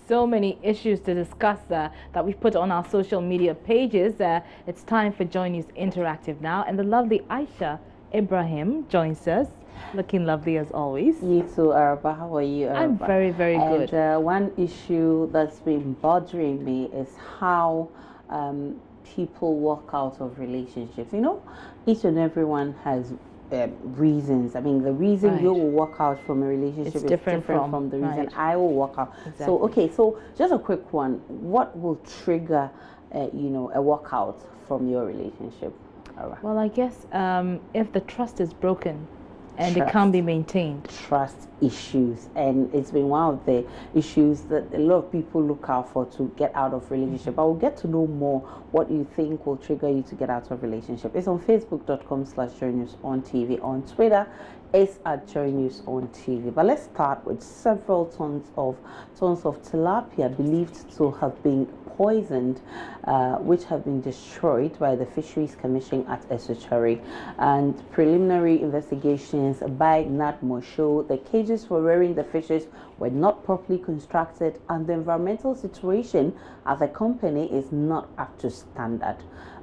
so many issues to discuss that we've put on our social media pages. It's time for Joy News Interactive now, and the lovely Aisha Ibrahim joins us, looking lovely as always. You too, Araba. How are you, Araba? I'm very, very good. And one issue that's been bothering me is how people walk out of relationships. You know, each and everyone has reasons. I mean, the reason you will walk out from a relationship is different from the reason I will walk out. Exactly. So, okay, so just a quick one. What will trigger, you know, a walkout from your relationship? Well, I guess if the trust is broken and it can't be maintained. Trust issues, and it's been one of the issues that a lot of people look out for to get out of relationship. I will get to know more what you think will trigger you to get out of relationship. It's on facebook.com/joynews-on-TV. On Twitter, it's at Joy News on TV. But let's start with several tons of tilapia believed to have been poisoned, which have been destroyed by the Fisheries Commission at Esochari. And preliminary investigations by NADMO show the cages for rearing the fishes were not properly constructed, and the environmental situation at the company is not up to standard.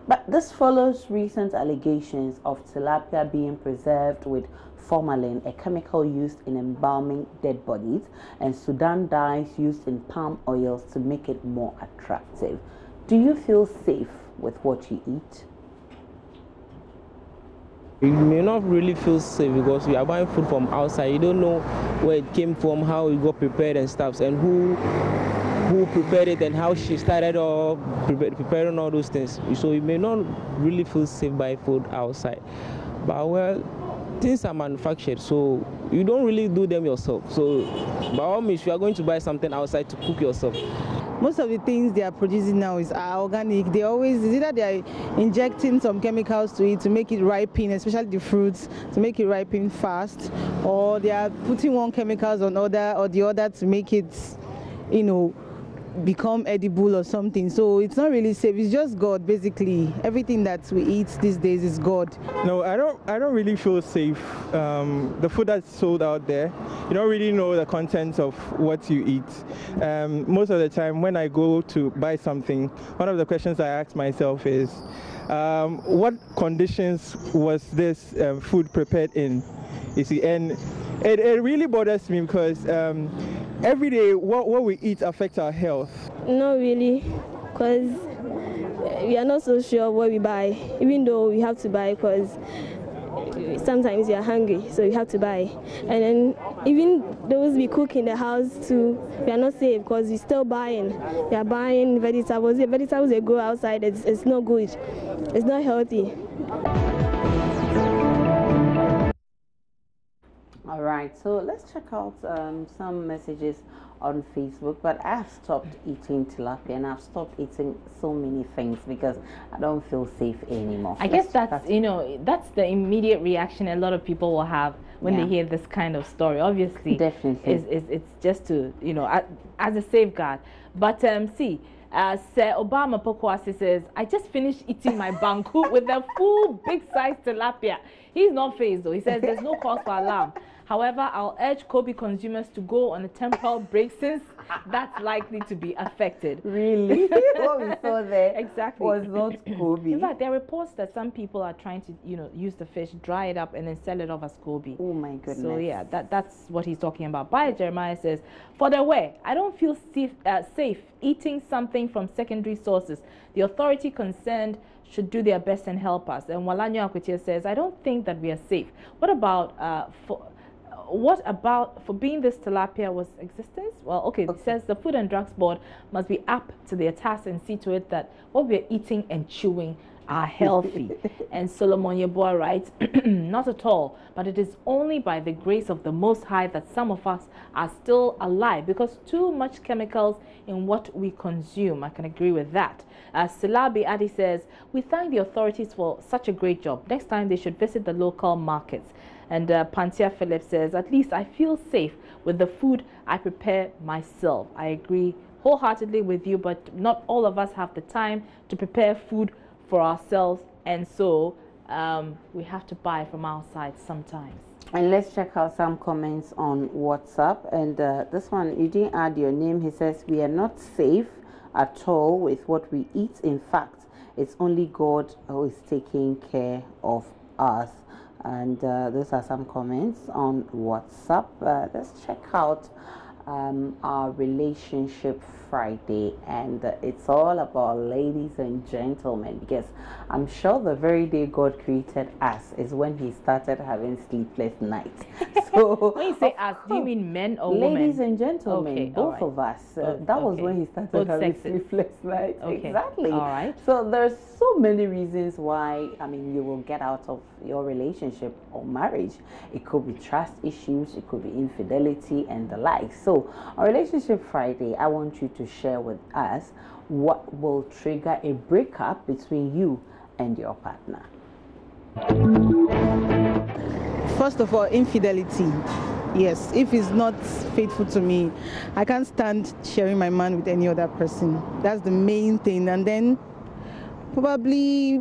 But this follows recent allegations of tilapia being preserved with formalin, a chemical used in embalming dead bodies, and Sudan dyes used in palm oils to make it more attractive. Do you feel safe with what you eat? You may not really feel safe because you are buying food from outside. You don't know where it came from, how it got prepared and stuff, and who prepared it and how she started or preparing all those things. So you may not really feel safe buying food outside. But well, things are manufactured, so you don't really do them yourself. So by all means, you are going to buy something outside to cook yourself. Most of the things they are producing now are organic. It's either they are injecting some chemicals to it to make it ripen, especially the fruits, to make it ripen fast, or they are putting one chemicals on the other to make it, you know, become edible or something. So it's not really safe. It's just God, basically. Everything that we eat these days is God. No, I don't really feel safe. The food that's sold out there, you don't really know the contents of what you eat. Most of the time when I go to buy something, one of the questions I ask myself is, what conditions was this food prepared in? You see, and it really bothers me because every day what we eat affects our health. Not really, because we are not so sure what we buy, even though we have to buy because sometimes you are hungry, so you have to buy. And then even those we cook in the house too, we are not safe because we're still buying. We are buying vegetables. The vegetables they grow outside, it's not good. It's not healthy. All right, so let's check out some messages on Facebook. But I've stopped eating tilapia and I've stopped eating so many things because I don't feel safe anymore. I guess that's you know, that's the immediate reaction a lot of people will have when they hear this kind of story. Obviously, definitely, it's just to, you know, as a safeguard. But see. Sir Obama Pokwasi says, I just finished eating my banku with a full big-size tilapia. He's not fazed though. He says there's no cause for alarm. However, I'll urge Kobe consumers to go on a temporal break since that's likely to be affected. Really? What we saw there exactly was not Kobe. In fact, there are reports that some people are trying to, you know, use the fish, dry it up, and then sell it off as Kobe. Oh my goodness. So yeah, that's what he's talking about. By Jeremiah says, for the way, I don't feel safe eating something from secondary sources. The authority concerned should do their best and help us. And Walanyo Akwetia says, I don't think that we are safe. What about for being this tilapia was existence? Well, okay, it says the Food and Drugs Board must be up to their task and see to it that what we're eating and chewing are healthy. And Solomon Yeboah writes, not at all, but it is only by the grace of the Most High that some of us are still alive, because too much chemicals in what we consume. I can agree with that. Silabi Adi says, we thank the authorities for such a great job. Next time they should visit the local markets. And Pantia Phillips says, at least I feel safe with the food I prepare myself. I agree wholeheartedly with you, but not all of us have the time to prepare food for ourselves, and so we have to buy from outside sometimes. And let's check out some comments on WhatsApp. And this one, you didn't add your name. He says, we are not safe at all with what we eat. In fact, it's only God who is taking care of us. And those are some comments on WhatsApp. Let's check out our relationship Friday, and it's all about ladies and gentlemen, because I'm sure the very day God created us is when he started having sleepless nights. So when you say us, do you mean men or women? Ladies and gentlemen, okay, both right. of us. That was when he started both having sexes. sleepless nights. Okay. Exactly. All right. So there's so many reasons why, I mean, you will get out of your relationship or marriage. It could be trust issues, it could be infidelity and the like. So on Relationship Friday, I want you to share with us what will trigger a breakup between you and your partner. First of all, infidelity. Yes, if he's not faithful to me, I can't stand sharing my man with any other person. That's the main thing. And then probably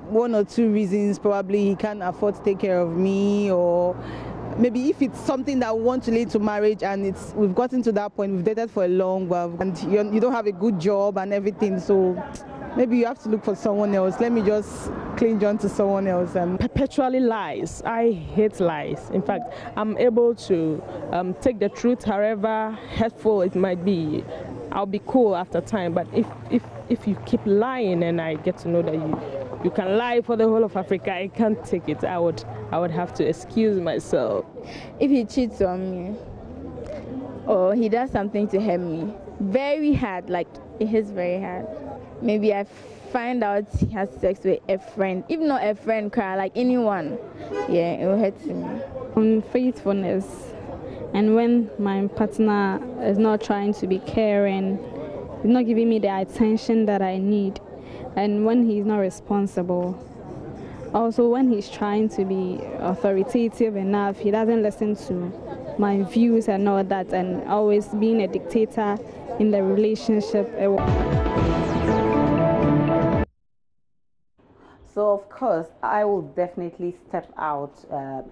one or two reasons. Probably he can't afford to take care of me, or maybe if it's something that we want to lead to marriage and we've gotten to that point, we've dated for a long while, and you don't have a good job and everything, so maybe you have to look for someone else. Let me just cling on to someone else. And perpetually lies. I hate lies. In fact, I'm able to take the truth, however hurtful it might be. I'll be cool after time. But if you keep lying and I get to know that you can lie for the whole of Africa, I can't take it. I would have to excuse myself. If he cheats on me or he does something to hurt me, very hard, like it hits very hard. Maybe I find out he has sex with a friend, if not a friend, cry like anyone, yeah, it will hurt me. Unfaithfulness, and when my partner is not trying to be caring, not giving me the attention that I need, and when he's not responsible. Also, when he's trying to be authoritative enough, he doesn't listen to my views and all that, and always being a dictator in the relationship. So of course, I will definitely step out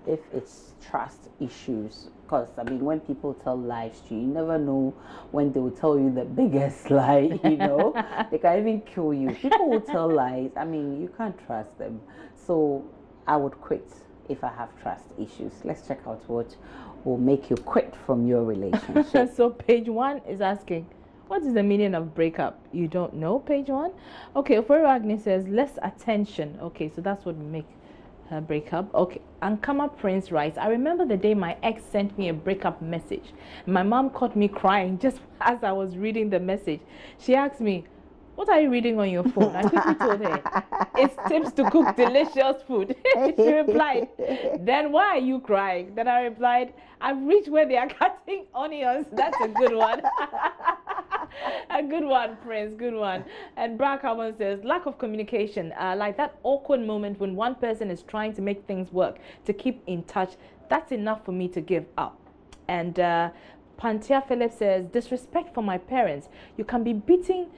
if it's trust issues. Because I mean, when people tell lies to you, you never know when they will tell you the biggest lie. You know, they can even kill you. People will tell lies. I mean, you can't trust them. So I would quit if I have trust issues. Let's check out what will make you quit from your relationship. So page 1 is asking, what is the meaning of breakup? You don't know, page 1? Okay, Ofori Agnes says, less attention. Okay, so that's what will make her breakup. Okay, Ankama Prince writes, I remember the day my ex sent me a breakup message. My mom caught me crying just as I was reading the message. She asked me, what are you reading on your phone? I quickly told her, it's tips to cook delicious food. She replied, then why are you crying? Then I replied, I've reached where they are cutting onions. That's a good one. A good one, Prince, good one. And Brad Carmen says, lack of communication, like that awkward moment when one person is trying to make things work, to keep in touch, that's enough for me to give up. And Pantia Phillips says, disrespect for my parents. You can be beating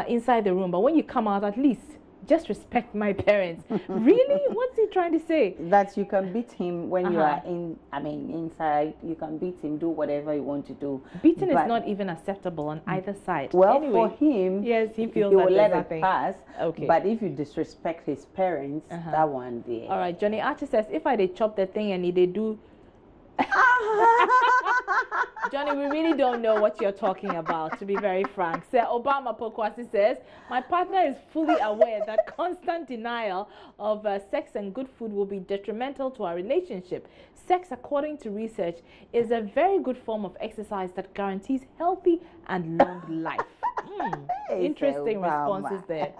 inside the room, but when you come out, at least just respect my parents. Really? What's he trying to say? That you can beat him when you are inside. You can beat him, do whatever you want to do. Beating is not even acceptable on either side. Well, anyway, for him, yes, he feels he that will let nothing. it pass. Okay. But if you disrespect his parents, that one there. All right, Johnny Archie says, if I did chop the thing and they do. Johnny, we really don't know what you're talking about, to be very frank. Sir Obama Pokwasi says, my partner is fully aware that constant denial of sex and good food will be detrimental to our relationship. Sex, according to research, is a very good form of exercise that guarantees healthy and long life. Interesting responses there.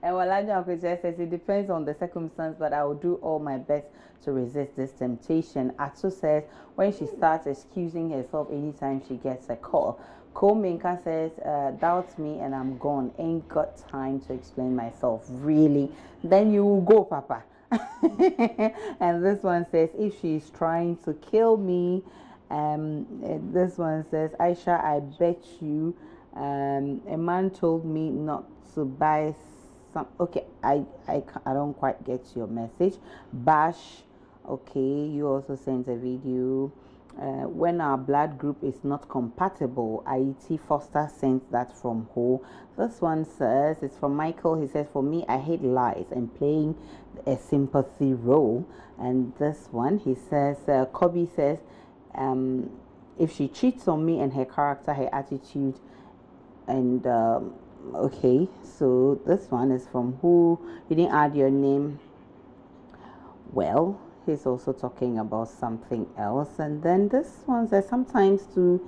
And Walanya Okocha says, it depends on the circumstance, but I will do all my best to resist this temptation. Atsu says, when she starts excusing herself anytime she gets a call. Kominka says, doubt me and I'm gone. Ain't got time to explain myself. Really? Then you will go, Papa. And this one says, if she's trying to kill me, this one says, Aisha, I bet you a man told me not to buy some. Okay, I don't quite get your message. Bash Okay, you also sent a video. When our blood group is not compatible, Aiti Foster sent that from who? This one says, it's from Michael. He says, for me, I hate lies and playing a sympathy role. And this one, he says, Kobe says, if she cheats on me and her character, her attitude, and okay, so this one is from who? You didn't add your name. Well, he's also talking about something else. And then this one says sometimes to,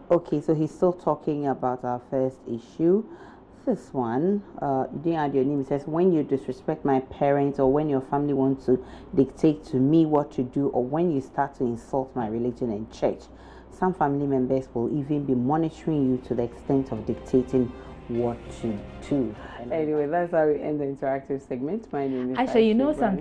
okay, so he's still talking about our first issue. This one, you didn't add your name. It says, when you disrespect my parents, or when your family wants to dictate to me what to do, or when you start to insult my religion and church, some family members will even be monitoring you to the extent of dictating what to do. Anyway, that's how we end the interactive segment. My name is Actually, you know something.